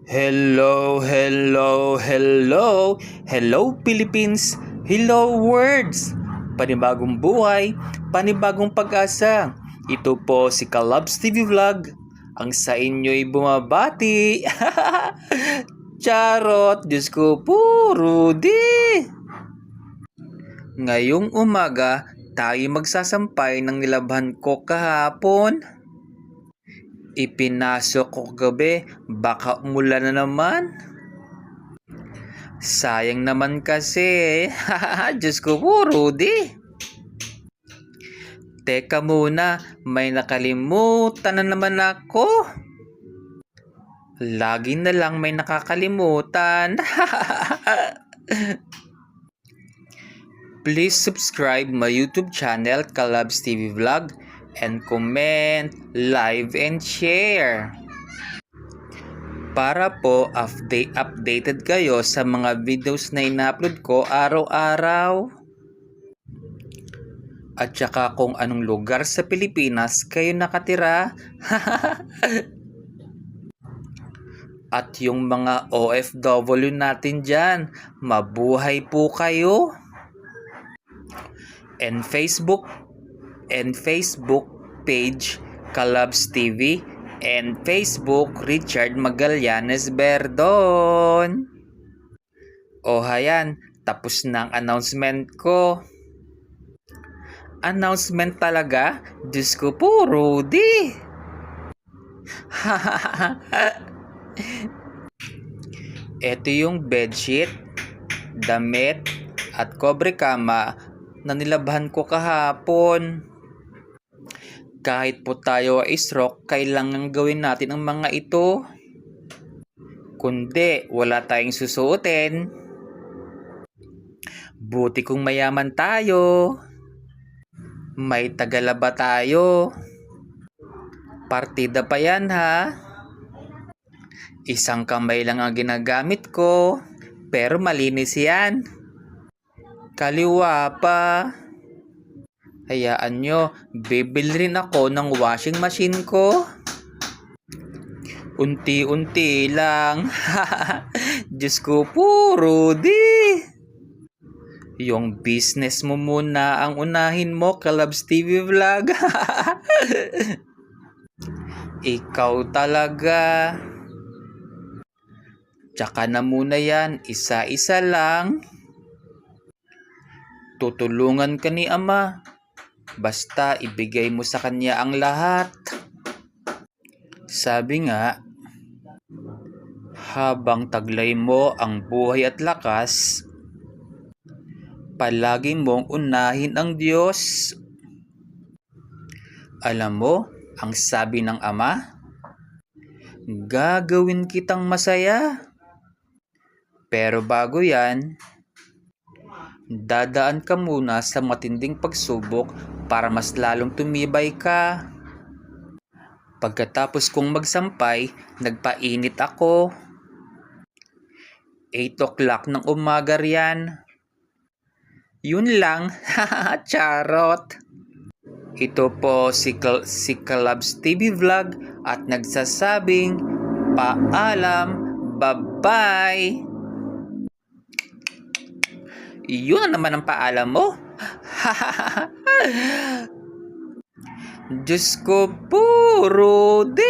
Hello, hello, hello. Hello Philippines. Hello words. Panibagong buhay, panibagong pag-asa. Ito po si Kalabs TV Vlog. Ang sa inyo'y bumabati. Charot, Diyos ko po, Rudy. Ngayong umaga, tayo magsasampay ng nilabhan ko kahapon. Ipinasok ko gabi, baka umulan na naman. Sayang naman kasi. Diyos ko po, Rudy. Teka muna, may nakalimutan na naman ako. Lagi na lang may nakakalimutan. Please subscribe my YouTube channel, Kalabs TV Vlog, and comment, live, and share. Para po updated kayo sa mga videos na ina-upload ko araw-araw. At saka kung anong lugar sa Pilipinas kayo nakatira. At yung mga OFW natin dyan, mabuhay po kayo. And Facebook page Kalabs TV and Facebook Richard Magallanes Berdon. O hayan, tapos na ang announcement ko. Announcement talaga? Diyos ko po, Rudy. Ito yung bedsheet, damit, at kobre kama na nilabhan ko kahapon. Kahit po tayo ay stroke, kailangan gawin natin ang mga ito. Kundi wala tayong susuotin. Buti kung mayaman tayo. May tagalaba tayo. Partida pa yan ha. Isang kamay lang ang ginagamit ko, pero malinis yan. Kaliwa pa. Hayaan nyo, bibili rin ako ng washing machine ko. Unti-unti lang. Diyos ko po, Rudy. Yung business mo muna ang unahin mo, Kalabs TV Vlog. Ikaw talaga. Tsaka na muna yan, isa-isa lang. Tutulungan ka ni Ama. Basta ibigay mo sa kanya ang lahat. Sabi nga, habang taglay mo ang buhay at lakas, palagi mong unahin ang Diyos. Alam mo, ang sabi ng Ama, gagawin kitang masaya. Pero bago yan, dadaan ka muna sa matinding pagsubok para mas lalong tumibay ka. Pagkatapos kong magsampay, nagpainit ako. 8 o'clock ng umaga riyan. Yun lang. Charot. Ito po si Kalabs TV Vlog at nagsasabing paalam. Bye-bye. Yun na naman ang paalam mo. Diyos ko po, Rudy.